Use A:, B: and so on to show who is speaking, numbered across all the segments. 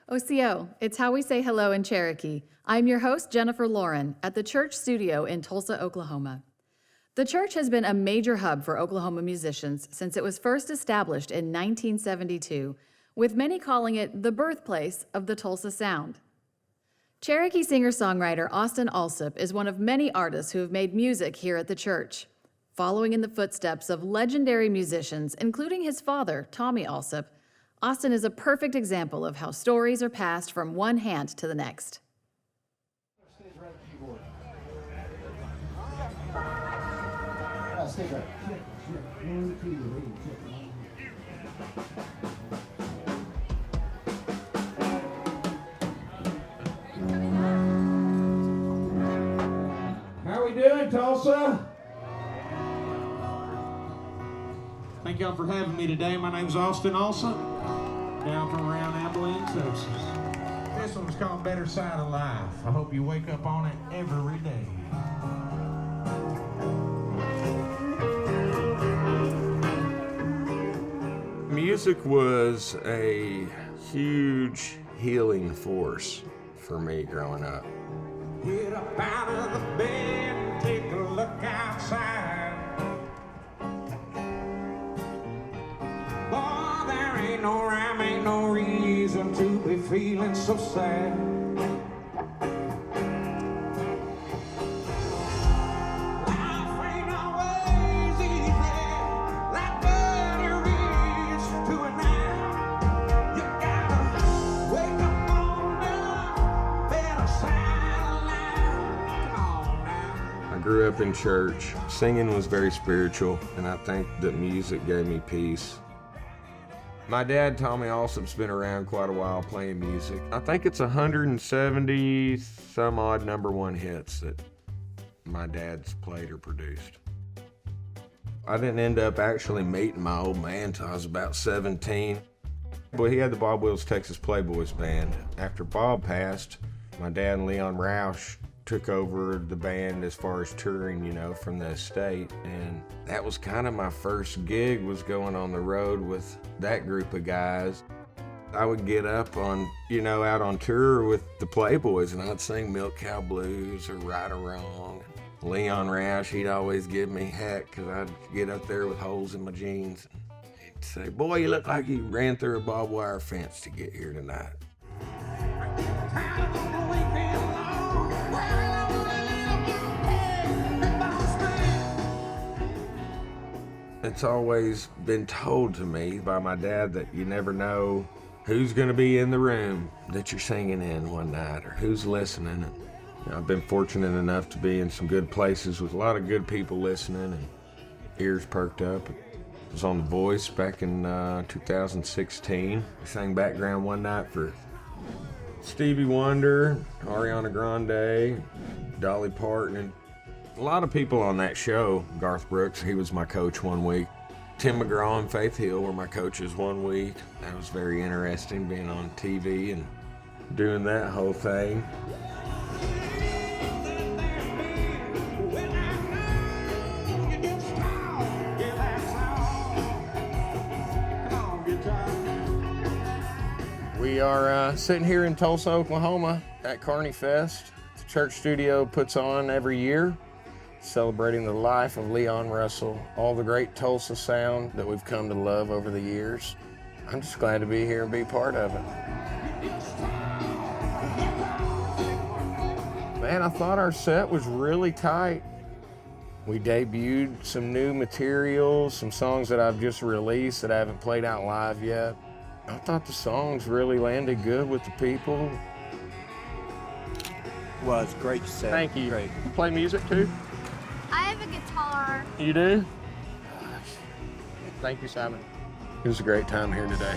A: Osiyo, it's how we say hello in Cherokee. I'm your host, Jennifer Lauren, at the church studio in Tulsa, Oklahoma. The church has been a major hub for Oklahoma musicians since it was first established in 1972, with many calling it the birthplace of the Tulsa sound. Cherokee singer-songwriter Austin Allsup is one of many artists who have made music here at the church. Following in the footsteps of legendary musicians, including his father, Tommy Allsup, Austin is a perfect example of how stories are passed from one hand to the next.
B: How we doing, Tulsa?
C: Thank y'all for having me today. My name's Austin Allsup, down from around Abilene, Texas. This one's called Better Side of Life. I hope you wake up on it every day.
D: Music was a huge healing force for me growing up.
C: Get up out of the bed and take a look outside. Boy, there ain't no rhyme, ain't no reason to be feeling so sad. Life ain't always easy, like butter is to an eye. You gotta wake up on the better side of life. Come on now.
D: I grew up in church. Singing was very spiritual, and I think that music gave me peace. My dad, Tommy Allsup's been around quite a while playing music. I think it's 170 some odd #1 hits that my dad's played or produced. I didn't end up actually meeting my old man until I was about 17. Well, he had the Bob Wills Texas Playboys band. After Bob passed, my dad and Leon Roush took over the band as far as touring, from the estate. And that was kind of my first gig, was going on the road with that group of guys. I would get up on, out on tour with the Playboys, and I'd sing Milk Cow Blues or Right or Wrong. Leon Roush, he'd always give me heck because I'd get up there with holes in my jeans. He'd say, "Boy, you look like you ran through a barbed wire fence to get here tonight." It's always been told to me by my dad that you never know who's going to be in the room that you're singing in one night or who's listening. And, I've been fortunate enough to be in some good places with a lot of good people listening and ears perked up. I was on The Voice back in 2016. I sang background one night for Stevie Wonder, Ariana Grande, Dolly Parton, and a lot of people on that show. Garth Brooks, he was my coach one week. Tim McGraw and Faith Hill were my coaches one week. That was very interesting, being on TV and doing that whole thing. We are sitting here in Tulsa, Oklahoma at Carney Fest. The church studio puts on every year, celebrating the life of Leon Russell, all the great Tulsa sound that we've come to love over the years. I'm just glad to be here and be part of it. Man, I thought our set was really tight. We debuted some new material, some songs that I've just released that I haven't played out live yet. I thought the songs really landed good with the people.
E: Well, it's great set.
D: Thank you.
E: Great.
D: You play music too?
F: I have a guitar.
D: You do? Gosh. Thank you, Simon. It was a great time here today.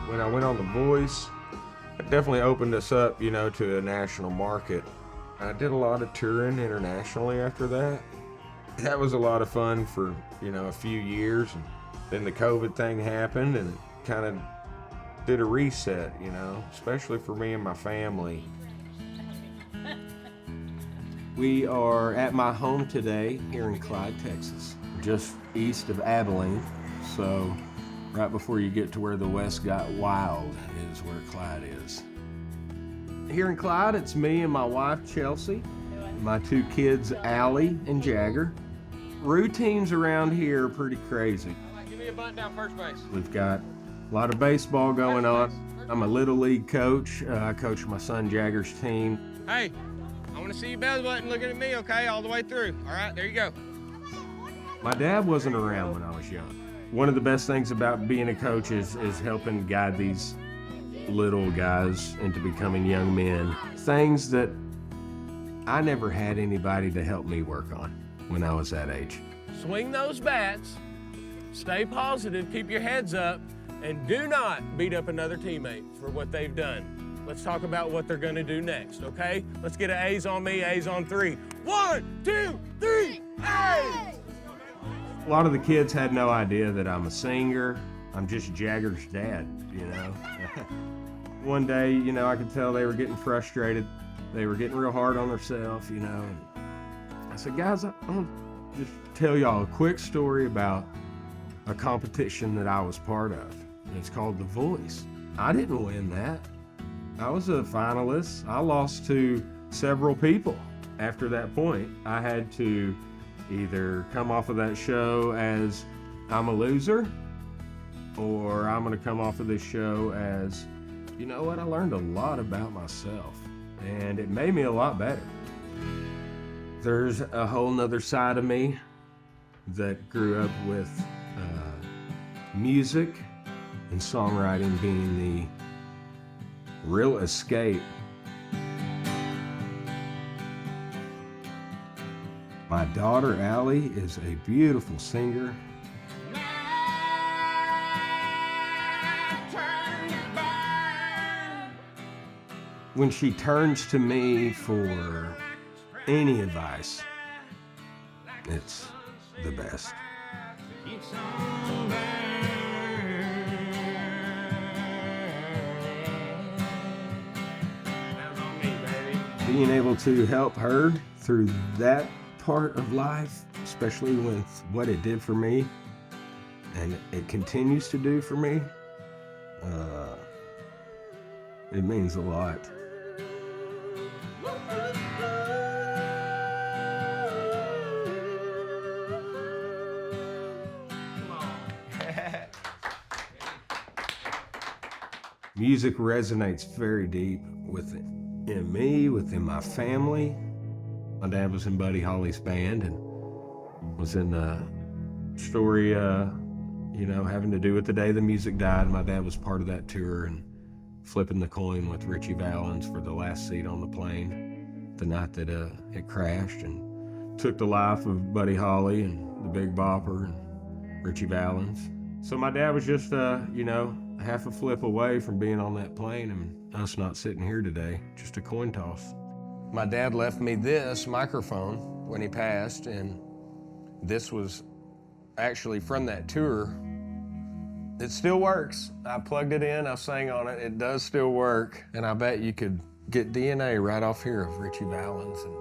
D: When I went on The Voice, it definitely opened us up, to a national market. I did a lot of touring internationally after that. That was a lot of fun for, a few years. And then the COVID thing happened and it kind of did a reset, especially for me and my family.
E: We are at my home today here in Clyde, Texas, just east of Abilene.
D: So right before you get to where the West got wild is where Clyde is. Here in Clyde, it's me and my wife, Chelsea, my two kids, Allie and Jagger. Routines around here are pretty crazy.
G: Give me a bunt down first base.
D: We've got a lot of baseball going on. I'm a Little League coach. I coach my son Jagger's team.
G: Hey, I want to see your belly button looking at me, okay, all the way through. All right, there you go.
D: My dad wasn't around when I was young. One of the best things about being a coach is helping guide these little guys into becoming young men. Things that I never had anybody to help me work on when I was that age.
G: Swing those bats, stay positive, keep your heads up, and do not beat up another teammate for what they've done. Let's talk about what they're gonna do next, okay? Let's get an A's on me, A's on three. 1, 2, 3, A's!
D: A lot of the kids had no idea that I'm a singer. I'm just Jagger's dad, you know? One day, you know, I could tell they were getting frustrated. They were getting real hard on themselves, you know? And I said, guys, I'm gonna just tell y'all a quick story about a competition that I was part of. And it's called The Voice. I didn't win that. I was a finalist. I lost to several people. After that point, I had to either come off of that show as I'm a loser, or I'm gonna come off of this show as, you know what, I learned a lot about myself, and it made me a lot better. There's a whole nother side of me that grew up with music and songwriting being the real escape. My daughter, Allie, is a beautiful singer. When she turns to me for any advice, it's the best. Being able to help her through that part of life, especially with what it did for me, and it continues to do for me, it means a lot. Music resonates very deep within me, within my family. My dad was in Buddy Holly's band and was in the story, you know, having to do with the day the music died. My dad was part of that tour and flipping the coin with Richie Valens for the last seat on the plane the night that it crashed and took the life of Buddy Holly and the Big Bopper and Richie Valens. So my dad was just, you know, half a flip away from being on that plane and us not sitting here today, just a coin toss. My dad left me this microphone when he passed, and this was actually from that tour. It still works. I plugged it in, I sang on it, it does still work, and I bet you could get DNA right off here of Richie Valens and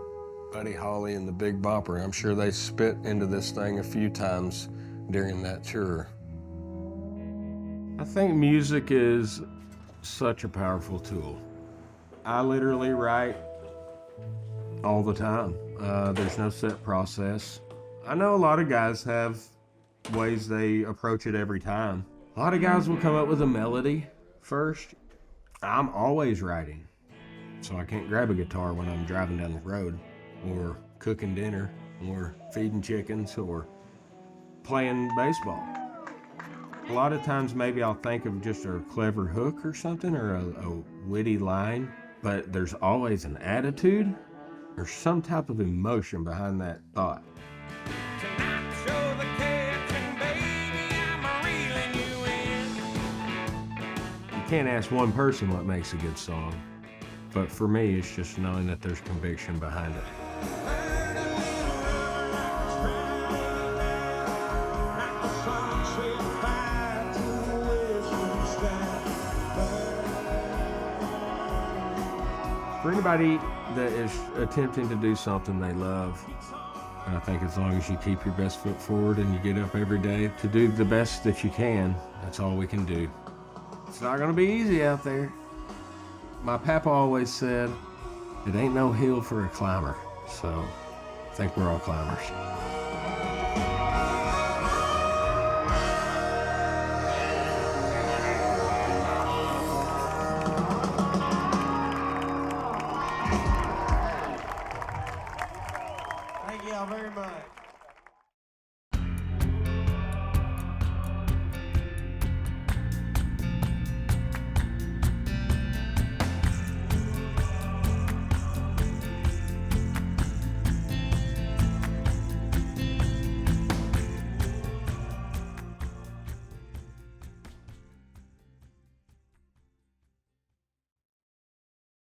D: Buddy Holly and the Big Bopper. I'm sure they spit into this thing a few times during that tour. I think music is such a powerful tool. I literally write all the time. There's no set process. I know a lot of guys have ways they approach it every time. A lot of guys will come up with a melody first. I'm always writing, so I can't grab a guitar when I'm driving down the road or cooking dinner or feeding chickens or playing baseball. A lot of times maybe I'll think of just a clever hook or something or a witty line, but there's always an attitude or some type of emotion behind that thought.
C: Tonight, show the kitchen, baby, I'm reeling you in.
D: You can't ask one person what makes a good song, but for me, it's just knowing that there's conviction behind it. For anybody that is attempting to do something they love, And I think as long as you keep your best foot forward and you get up every day to do the best that you can, that's all we can do. It's not gonna be easy out there. My papa always said, it ain't no hill for a climber. So I think we're all climbers.
C: Thank y'all very much.